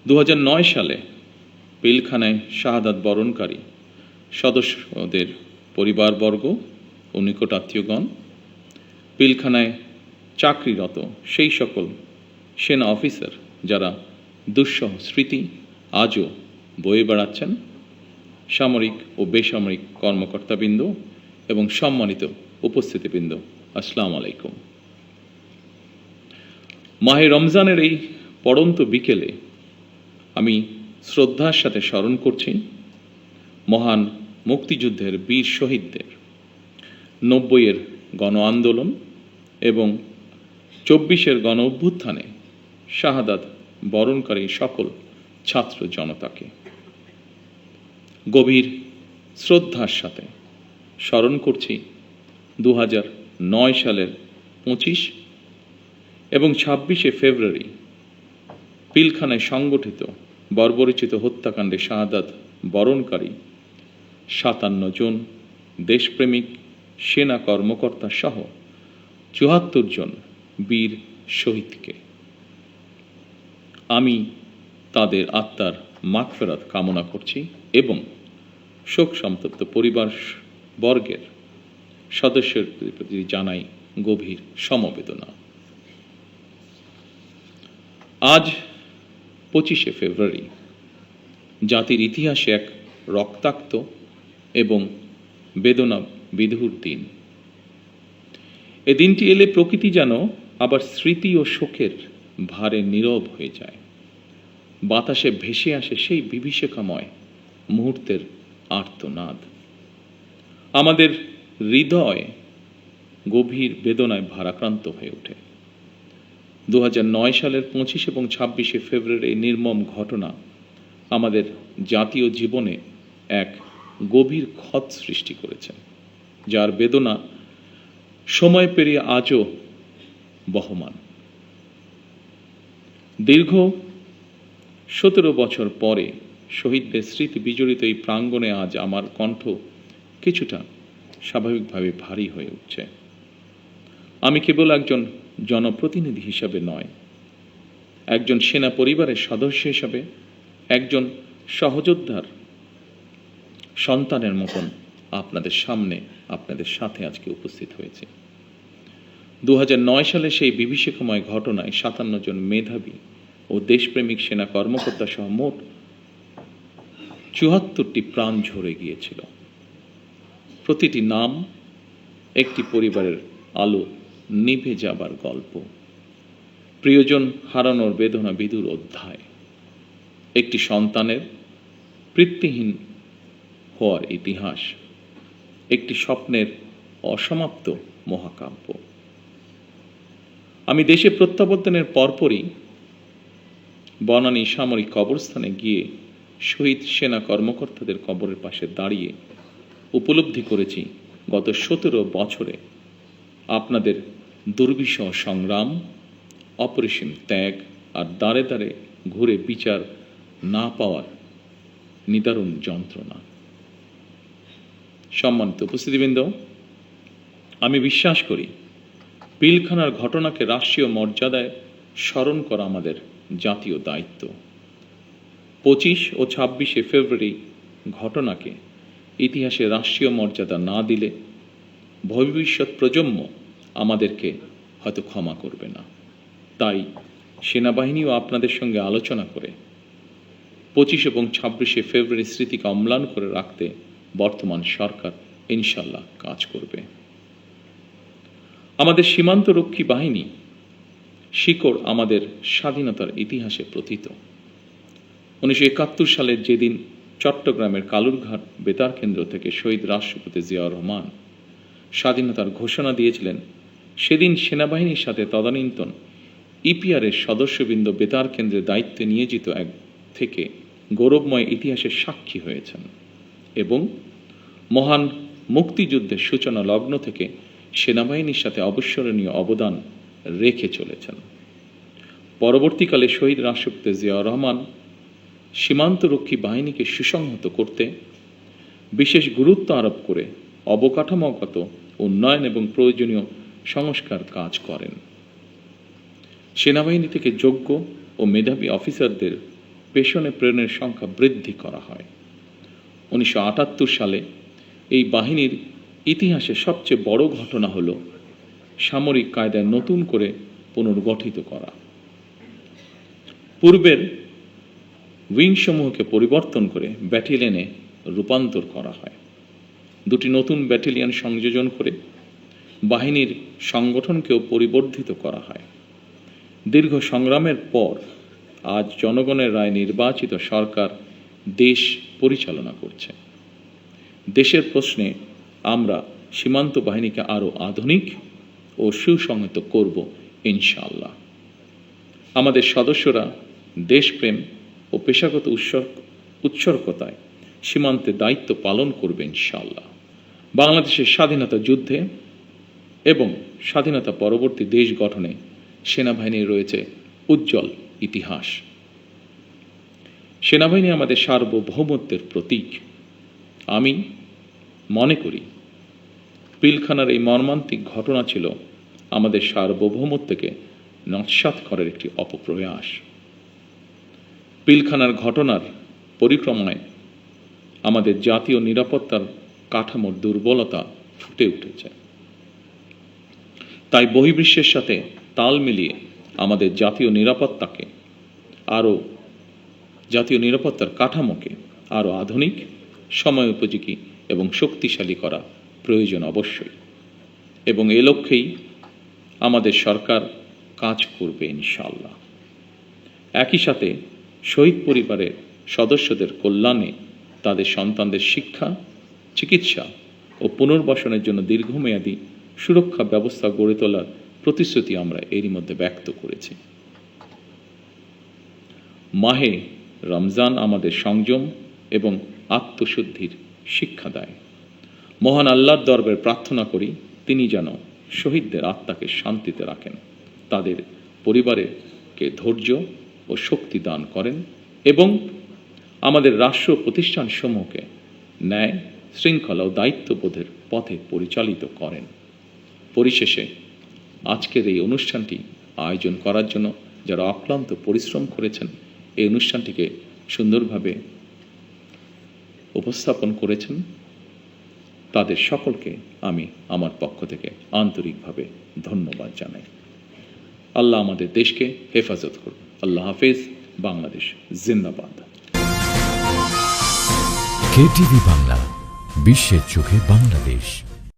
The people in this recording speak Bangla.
2009 সালে পিলখানায় শাহাদাত বরণকারী সদস্যদের পরিবারবর্গ ও নিকটাত্মীয়গণ, পিলখানায় চাকরিরত সেই সকল সেনা অফিসার যারা দুঃসহ স্মৃতি আজও বয়ে বেড়াচ্ছেন, সামরিক ও বেসামরিক কর্মকর্তাবৃন্দ এবং সম্মানিত উপস্থিতিবৃন্দ, আসসালামু আলাইকুম। মাহে রমজানের এই পড়ন্ত বিকেলে আমি শ্রদ্ধার সাথে স্মরণ করছি মহান মুক্তিযুদ্ধের বীর শহীদদের, 90-এর গণ আন্দোলন এবং 24-এর গণ অভ্যুত্থানে শাহাদাত বরণকারী সকল ছাত্র জনতাকে। গভীর শ্রদ্ধার সাথে স্মরণ করছি 2009 সালের 25 এবং 26শে ফেব্রুয়ারি পিলখানায় সংগঠিত বর্বরোচিত হত্যাকাণ্ডে শাহাদাত বরণকারী 57 জন দেশপ্রেমিক সেনা কর্মকর্তা সহ 74 জন বীর শহীদকে। আমি তাদের আত্মার মাগফিরাত কামনা করছি এবং শোক সন্তপ্ত পরিবার বর্গের সদস্যদের প্রতি জানাই গভীর সমবেদনা। আজ 25শে ফেব্রুয়ারি জাতির ইতিহাসে এক রক্তাক্ত এবং বেদনা বিধুর দিন। এ দিনটি এলে প্রকৃতি যেন আবার স্মৃতি ও শোকের ভারে নীরব হয়ে যায়। বাতাসে ভেসে আসে সেই বিভীষিকাময় মুহূর্তের আর্তনাদ। আমাদের হৃদয় গভীর বেদনায় ভারাক্রান্ত হয়ে ওঠে। 2009 সালের 25 এবং 26শে ফেব্রুয়ারি এই নির্মম ঘটনা আমাদের জাতীয় জীবনে এক গভীর ক্ষত সৃষ্টি করেছে, যার বেদনা সময় পেরিয়ে আজও বহমান। দীর্ঘ 17 বছর পরে শহীদদের স্মৃতি বিজড়িত এই প্রাঙ্গণে আজ আমার কণ্ঠ কিছুটা স্বাভাবিকভাবে ভারী হয়ে উঠছে। আমি কেবল একজন জনপ্রতিনিধি হিসাবে নয়, একজন সেনা পরিবারের সদস্য হিসাবে, একজন সহযোদ্ধার সন্তানের মতন আপনাদের সামনে, আপনাদের সাথে আজকে উপস্থিত হয়েছে। 2009 সালে সেই বিভীষিকাময় ঘটনায় 57 জন মেধাবী ও দেশপ্রেমিক সেনা কর্মকর্তা সহ মোট 74টি প্রাণ ঝরে গিয়েছিল। প্রতিটি নাম একটি পরিবারের আলো নিভে যাবার গল্প, প্রিয়জন হারানোর বেদনা বিধুর অধ্যায়, একটি সন্তানের পিতৃহীন হওয়ার ইতিহাস, একটি স্বপ্নের অসমাপ্ত মহাকাব্য। আমি দেশে প্রত্যাবর্তনের পরপরই বনানী সামরিক কবরস্থানে গিয়ে শহীদ সেনা কর্মকর্তাদের কবরের পাশে দাঁড়িয়ে উপলব্ধি করেছি গত 17 বছরে আপনাদের দুর্বিষহ সংগ্রাম, অপরিসীম ত্যাগ আর দাঁড়ে দাঁড়ে ঘুরে বিচার না পাওয়ার নিদারুণ যন্ত্রণা। সম্মানিত উপস্থিতিবৃন্দ, আমি বিশ্বাস করি পিলখানার ঘটনাকে রাষ্ট্রীয় মর্যাদায় স্মরণ করা আমাদের জাতীয় দায়িত্ব। 25 ও 26শে ফেব্রুয়ারি ঘটনাকে ইতিহাসে রাষ্ট্রীয় মর্যাদা না দিলে ভবিষ্যৎ প্রজন্ম আমাদেরকে হয়তো ক্ষমা করবে না। তাই সেনাবাহিনীও আপনাদের সঙ্গে আলোচনা করে 25 এবং 26শে ফেব্রুয়ারি স্মৃতিকে অম্লান করে রাখতে বর্তমান সরকার ইনশাল্লাহ কাজ করবে। আমাদের সীমান্তরক্ষী বাহিনী শিকড় আমাদের স্বাধীনতার ইতিহাসে প্রথিত। 1971 সালের যেদিন চট্টগ্রামের কালুরঘাট বেতার কেন্দ্র থেকে শহীদ রাষ্ট্রপতি জিয়াউর রহমান স্বাধীনতার ঘোষণা দিয়েছিলেন, সেদিন সেনাবাহিনীর সাথে তদানীন্তন ইপিআরের সদস্যবৃন্দ বেতার কেন্দ্রের দায়িত্বে নিয়োজিত এক থেকে গৌরবময় ইতিহাসের সাক্ষী হয়েছেন এবং মহান মুক্তিযুদ্ধের সূচনা লগ্ন থেকে সেনাবাহিনীর সাথে অবিস্মরণীয় অবদান রেখে চলেছেন। পরবর্তীকালে শহীদ রাষ্ট্রপতি জিয়াউর রহমান সীমান্তরক্ষী বাহিনীকে সুসংহত করতে বিশেষ গুরুত্ব আরোপ করে অবকাঠামোগত উন্নয়ন এবং প্রয়োজনীয় সংস্কার কাজ করেন। সেনাবাহিনী থেকে যোগ্য ও মেধাবী অফিসারদের পেছনে প্রেরণের সংখ্যা বৃদ্ধি করা হয়। 1978 সালে এই বাহিনীর ইতিহাসে সবচেয়ে বড় ঘটনা হল সামরিক কায়দায় নতুন করে পুনর্গঠিত করা। পূর্বের উইংসমূহকে পরিবর্তন করে ব্যাটালিয়নে রূপান্তর করা হয়। দুটি নতুন ব্যাটালিয়ন সংযোজন করে বাহিনীর সংগঠনকেও পরিবর্ধিত করা হয়। দীর্ঘ সংগ্রামের পর আজ জনগণের রায় নির্বাচিত সরকার দেশ পরিচালনা করছে। দেশের প্রশ্নে আমরা সীমান্ত বাহিনীকে আরও আধুনিক ও সুসংহত করব ইনশাআল্লাহ। আমাদের সদস্যরা দেশপ্রেম ও পেশাগত উৎসর্গতায় সীমান্তে দায়িত্ব পালন করবে ইনশাআল্লাহ। বাংলাদেশের স্বাধীনতা যুদ্ধে এবং স্বাধীনতা পরবর্তী দেশ গঠনে সেনাবাহিনীর রয়েছে উজ্জ্বল ইতিহাস। সেনাবাহিনী আমাদের সার্বভৌমত্বের প্রতীক। আমি মনে করি পিলখানার এই মর্মান্তিক ঘটনা ছিল আমাদের সার্বভৌমত্বকে নস্যাৎ করার একটি অপপ্রয়াস। পিলখানার ঘটনার পরিক্রমায় আমাদের জাতীয় নিরাপত্তার কাঠামোর দুর্বলতা ফুটে উঠেছে। তাই বহির্বিশ্বের সাথে তাল মিলিয়ে আমাদের জাতীয় নিরাপত্তার কাঠামোকে আরও আধুনিক, সময় উপযোগী এবং শক্তিশালী করা প্রয়োজন অবশ্যই, এবং এ লক্ষ্যেই আমাদের সরকার কাজ করবে ইনশাআল্লাহ। একই সাথে শহীদ পরিবারের সদস্যদের কল্যাণে তাদের সন্তানদের শিক্ষা, চিকিৎসা ও পুনর্বাসনের জন্য দীর্ঘমেয়াদী সুরক্ষা ব্যবস্থা গড়ে তোলার প্রতিশ্রুতি আমরা এরই মধ্যে ব্যক্ত করেছি। মাহে রমজান আমাদের সংযম এবং আত্মশুদ্ধির শিক্ষা দেয়। মহান আল্লাহর দরবারে প্রার্থনা করি তিনি যেন শহীদদের আত্মাকে শান্তিতে রাখেন, তাদের পরিবারকে ধৈর্য ও শক্তি দান করেন এবং আমাদের রাষ্ট্র প্রতিষ্ঠানসমূহকে ন্যায়, শৃঙ্খলা ও দায়িত্ববোধের পথে পরিচালিত করেন। পরিশেষে আজকের এই অনুষ্ঠানটি আয়োজন করার জন্য যারা অক্লান্ত পরিশ্রম করেছেন, এই অনুষ্ঠানটিকে সুন্দরভাবে উপস্থাপন করেছেন, তাদের সকলকে আমি আমার পক্ষ থেকে আন্তরিকভাবে ধন্যবাদ জানাই। আল্লাহ আমাদের দেশকে হেফাজত করুন। আল্লাহ হাফেজ। বাংলাদেশ জিন্দাবাদ। কেটিভি বাংলা, বিশ্বের চোখে বাংলাদেশ।